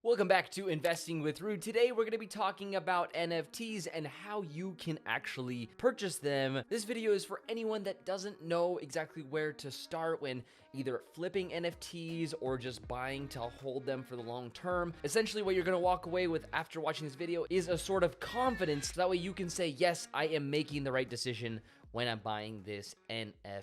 Welcome back to Investing with Rude. Today we're going to be talking about NFTs and how you can actually purchase them. This video is for anyone that doesn't know exactly where to start when either flipping NFTs or just buying to hold them for the long term. Essentially what you're going to walk away with after watching this video is a sort of confidence. That way you can say, yes, I am making the right decision when I'm buying this NFT.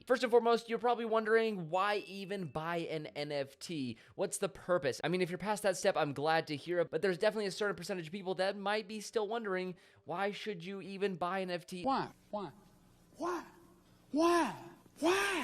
First and foremost, you're probably wondering, why even buy an NFT? What's the purpose? I mean, if you're past that step, I'm glad to hear it, but there's definitely a certain percentage of people that might be still wondering, why should you even buy an NFT? Why?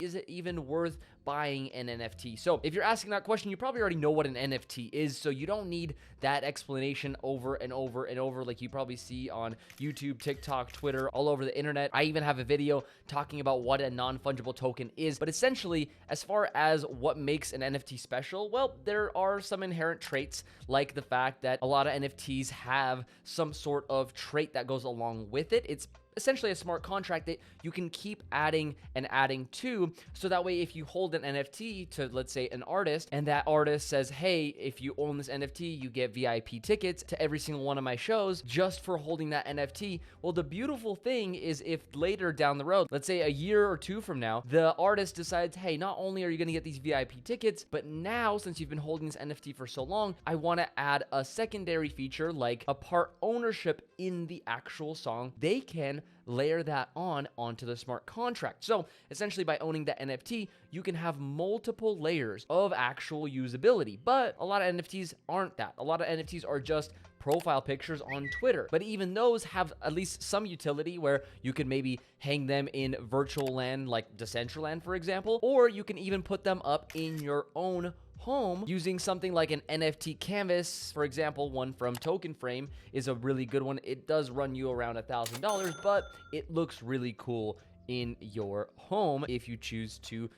Is it even worth buying an NFT? So if you're asking that question, you probably already know what an NFT is, so you don't need that explanation over and over and over like you probably see on YouTube, TikTok, Twitter, all over the internet. I even have a video talking about what a non-fungible token is. But essentially, as far as what makes an NFT special, well, there are some inherent traits, like the fact that a lot of NFTs have some sort of trait that goes along with it. It's essentially a smart contract that you can keep adding and adding to, so that way if you hold an NFT to, let's say, an artist, and that artist says, hey, if you own this NFT, you get VIP tickets to every single one of my shows just for holding that NFT. Well, the beautiful thing is, if later down the road, let's say a year or two from now, the artist decides, hey, not only are you going to get these VIP tickets, but now, since you've been holding this NFT for so long, I want to add a secondary feature like a part ownership in the actual song. They can layer that onto the smart contract. So essentially, by owning that NFT, you can have multiple layers of actual usability. But a lot of NFTs aren't that. A lot of NFTs are just profile pictures on Twitter. But even those have at least some utility, where you can maybe hang them in virtual land like Decentraland, for example, or you can even put them up in your own home using something like an NFT canvas. For example, one from Token Frame is a really good one. It does run you around $1,000, but it looks really cool in your home if you choose to,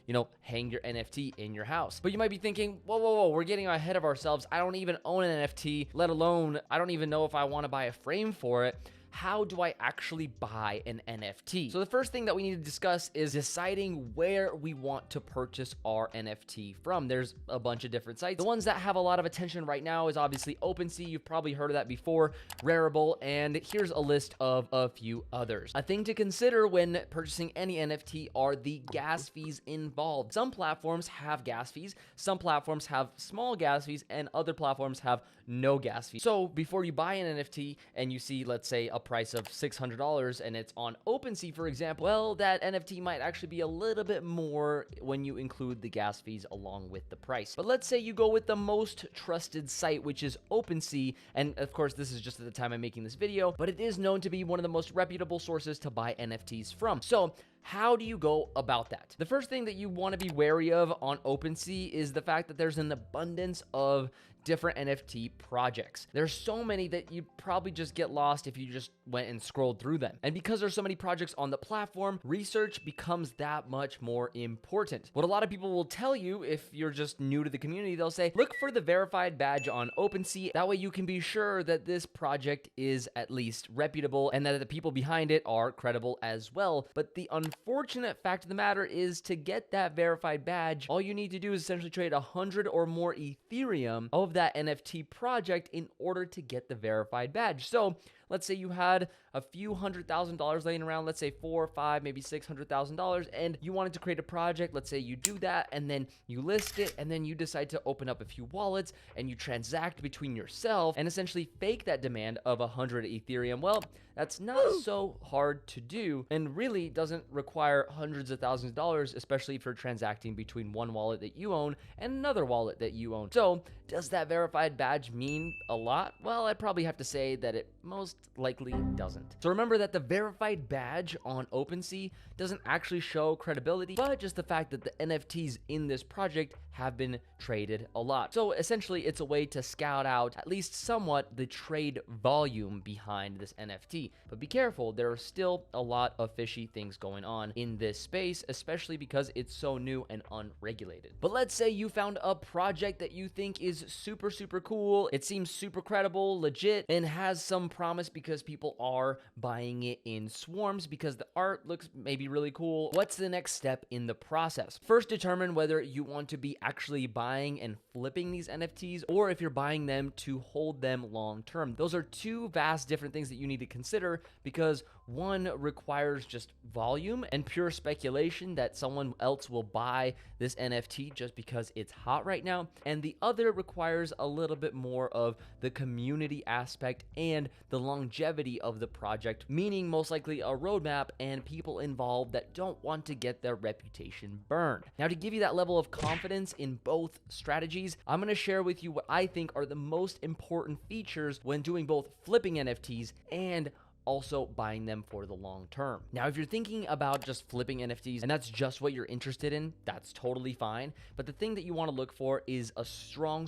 hang your NFT in your house. But you might be thinking, whoa, we're getting ahead of ourselves. I don't even own an NFT, let alone, I don't even know if I want to buy a frame for it. How do I actually buy an NFT? So the first thing that we need to discuss is deciding where we want to purchase our NFT from. There's a bunch of different sites. The ones that have a lot of attention right now is obviously OpenSea. You've probably heard of that before, Rarible, and here's a list of a few others. A thing to consider when purchasing any NFT are the gas fees involved. Some platforms have gas fees, some platforms have small gas fees, and other platforms have no gas fees. So before you buy an NFT and you see, let's say, a price of $600 and it's on OpenSea, for example, well, that NFT might actually be a little bit more when you include the gas fees along with the price. But let's say you go with the most trusted site, which is OpenSea, and of course this is just at the time I'm making this video, but it is known to be one of the most reputable sources to buy NFTs from. So how do you go about that? The first thing that you want to be wary of on OpenSea is the fact that there's an abundance of different NFT projects. There's so many that you probably just get lost if you just went and scrolled through them. And because there's so many projects on the platform, research becomes that much more important. What a lot of people will tell you, if you're just new to the community, they'll say, look for the verified badge on OpenSea. That way you can be sure that this project is at least reputable and that the people behind it are credible as well. But the unfortunate fact of the matter is, to get that verified badge, all you need to do is essentially trade 100 or more Ethereum of that NFT project in order to get the verified badge. So let's say you had a few $100,000 laying around, let's say $4, $5, maybe $600,000, and you wanted to create a project. Let's say you do that, and then you list it, and then you decide to open up a few wallets, and you transact between yourself, and essentially fake that demand of 100 Ethereum. Well, that's not so hard to do, and really doesn't require hundreds of thousands of dollars, especially if you're transacting between one wallet that you own and another wallet that you own. So does that verified badge mean a lot? Well, I'd probably have to say that it most likely doesn't. So remember that the verified badge on OpenSea doesn't actually show credibility, but just the fact that the NFTs in this project have been traded a lot. So essentially, it's a way to scout out at least somewhat the trade volume behind this NFT. But be careful, there are still a lot of fishy things going on in this space, especially because it's so new and unregulated. But let's say you found a project that you think is super cool. It seems super credible, legit, and has some promise because people are buying it in swarms because the art looks maybe really cool. What's the next step in the process? First, determine whether you want to be actually buying and flipping these NFTs, or if you're buying them to hold them long term. Those are two vast different things that you need to consider, because one requires just volume and pure speculation that someone else will buy this NFT just because it's hot right now, and the other requires a little bit more of the community aspect and the longevity of the project, meaning most likely a roadmap and people involved that don't want to get their reputation burned. Now, to give you that level of confidence in both strategies, I'm going to share with you what I think are the most important features when doing both flipping NFTs and also buying them for the long term. Now, if you're thinking about just flipping NFTs and that's just what you're interested in, that's totally fine. But the thing that you want to look for is a strong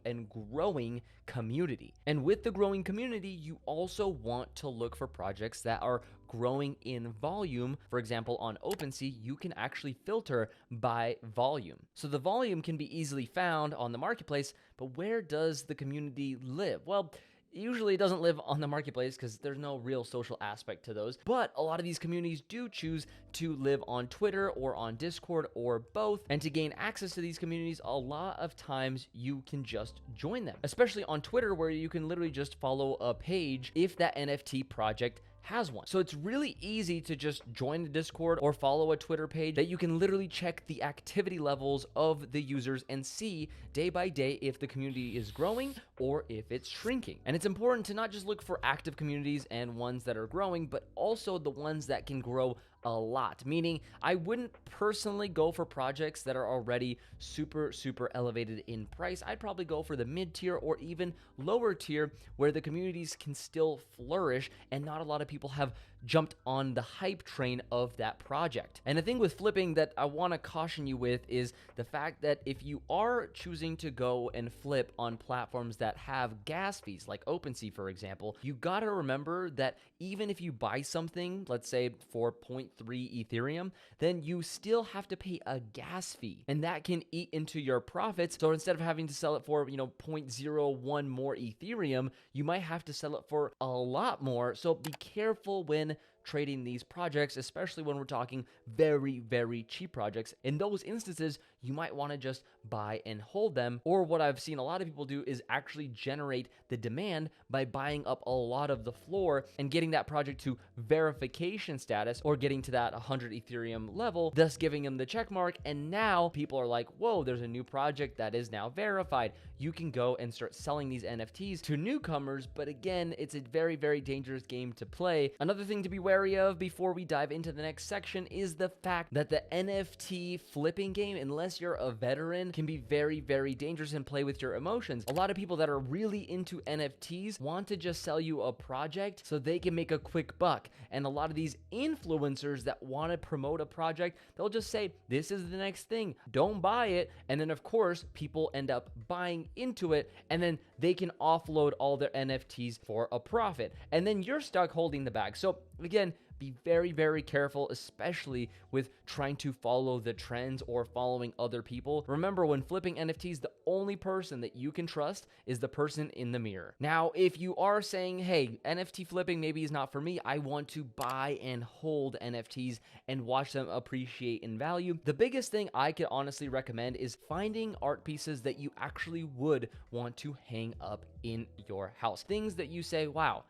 and growing community. And with the growing community, you also want to look for projects that are growing in volume. For example, on OpenSea, you can actually filter by volume. So the volume can be easily found on the marketplace, but where does the community live? Well, usually it doesn't live on the marketplace because there's no real social aspect to those, but a lot of these communities do choose to live on Twitter or on Discord or both. And to gain access to these communities, a lot of times you can just join them, especially on Twitter, where you can literally just follow a page if that NFT project has one. So it's really easy to just join the Discord or follow a Twitter page that you can literally check the activity levels of the users and see day by day if the community is growing or if it's shrinking. And it's important to not just look for active communities and ones that are growing, but also the ones that can grow a lot. Meaning, I wouldn't personally go for projects that are already super elevated in price. I'd probably go for the mid-tier or even lower tier, where the communities can still flourish and not a lot of people have jumped on the hype train of that project. And the thing with flipping that I want to caution you with is the fact that if you are choosing to go and flip on platforms that have gas fees, like OpenSea, for example, you got to remember that even if you buy something, let's say for 0.3 Ethereum, then you still have to pay a gas fee, and that can eat into your profits. So instead of having to sell it for, zero point 0.01 more Ethereum, you might have to sell it for a lot more. So be careful when trading these projects, especially when we're talking very cheap projects. In those instances, you might want to just buy and hold them. Or what I've seen a lot of people do is actually generate the demand by buying up a lot of the floor and getting that project to verification status, or getting to that 100 Ethereum level, thus giving them the check mark. And now people are like, whoa, there's a new project that is now verified. You can go and start selling these NFTs to newcomers. But again, it's a very dangerous game to play. Another thing to be wary of before we dive into the next section is the fact that the NFT flipping game, unless you're a veteran, can be very dangerous and play with your emotions. A lot of people that are really into NFTs want to just sell you a project so they can make a quick buck. And a lot of these influencers that want to promote a project, they'll just say, this is the next thing, don't buy it. And then of course, people end up buying into it, and then they can offload all their NFTs for a profit. And then you're stuck holding the bag. So again, be very careful, especially with trying to follow the trends or following other people. Remember, when flipping NFTs, the only person that you can trust is the person in the mirror. Now, if you are saying, hey, NFT flipping maybe is not for me, I want to buy and hold NFTs and watch them appreciate in value, the biggest thing I could honestly recommend is finding art pieces that you actually would want to hang up in your house. Things that you say, wow,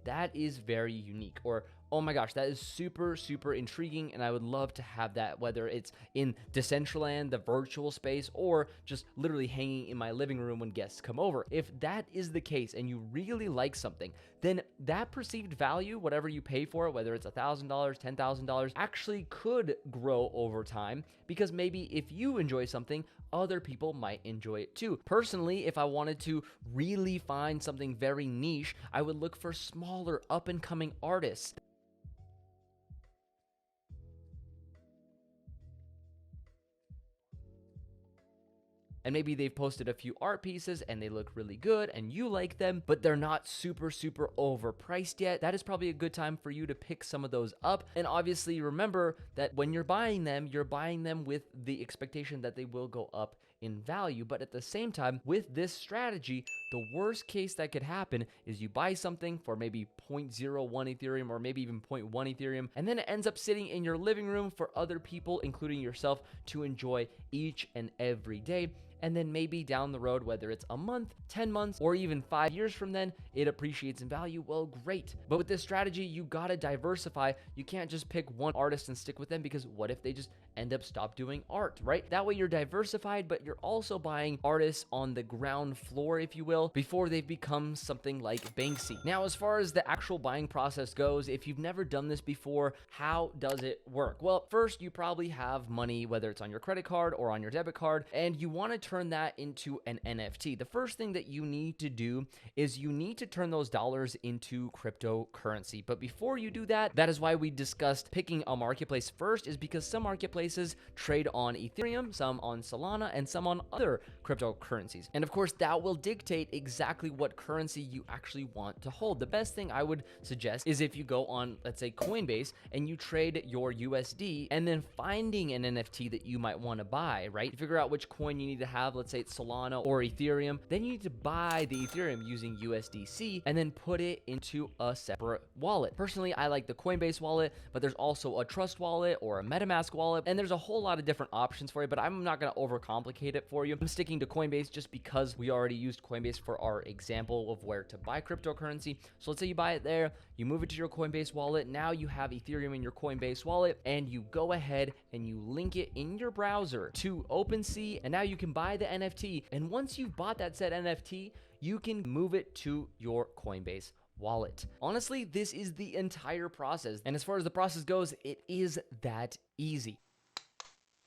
that is very unique, or oh my gosh, that is super intriguing, and I would love to have that, whether it's in Decentraland, the virtual space, or just literally hanging in my living room when guests come over. If that is the case and you really like something, then that perceived value, whatever you pay for it, whether it's $1,000, $10,000, actually could grow over time, because maybe if you enjoy something, other people might enjoy it too. Personally, if I wanted to really find something very niche, I would look for smaller up-and-coming artists. And maybe they've posted a few art pieces and they look really good and you like them, but they're not super overpriced yet. That is probably a good time for you to pick some of those up. And obviously remember that when you're buying them with the expectation that they will go up in value. But at the same time, with this strategy, the worst case that could happen is you buy something for maybe 0.01 Ethereum or maybe even 0.1 Ethereum, and then it ends up sitting in your living room for other people, including yourself, to enjoy each and every day. And then maybe down the road, whether it's a month, 10 months, or even 5 years from then, it appreciates in value. Well, great. But with this strategy, you gotta diversify. You can't just pick one artist and stick with them, because what if they just end up stop doing art, right? That way you're diversified, but you're also buying artists on the ground floor, if you will, before they've become something like Banksy. Now, as far as the actual buying process goes, if you've never done this before, how does it work? Well, first, you probably have money, whether it's on your credit card or on your debit card, and you wanna turn that into an NFT. The first thing that you need to do is you need to turn those dollars into cryptocurrency. But before you do that, that is why we discussed picking a marketplace first, is because some marketplaces trade on Ethereum, some on Solana, and some on other cryptocurrencies. And of course, that will dictate exactly what currency you actually want to hold. The best thing I would suggest is if you go on, let's say, Coinbase, and you trade your USD, and then finding an NFT that you might want to buy, right? You figure out which coin you need to have, let's say it's Solana or Ethereum, then you need to buy the Ethereum using USDC and then put it into a separate wallet. Personally, I like the Coinbase wallet, but there's also a Trust wallet or a MetaMask wallet, and there's a whole lot of different options for you, but I'm not going to overcomplicate it for you. I'm sticking to Coinbase just because we already used Coinbase for our example of where to buy cryptocurrency. So let's say you buy it there, you move it to your Coinbase wallet, now you have Ethereum in your Coinbase wallet, and you go ahead and you link it in your browser to OpenSea, and now you can buy the NFT. And once you've bought that said NFT, you can move it to your Coinbase wallet. Honestly, this is the entire process. And as far as the process goes, it is that easy.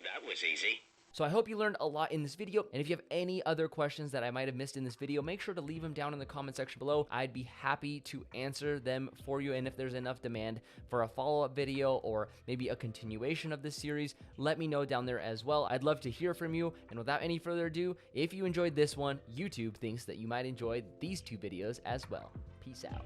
That was easy. So I hope you learned a lot in this video, and if you have any other questions that I might have missed in this video, make sure to leave them down in the comment section below. I'd be happy to answer them for you, and if there's enough demand for a follow-up video or maybe a continuation of this series, let me know down there as well. I'd love to hear from you, and without any further ado, if you enjoyed this one, YouTube thinks that you might enjoy these two videos as well. Peace out.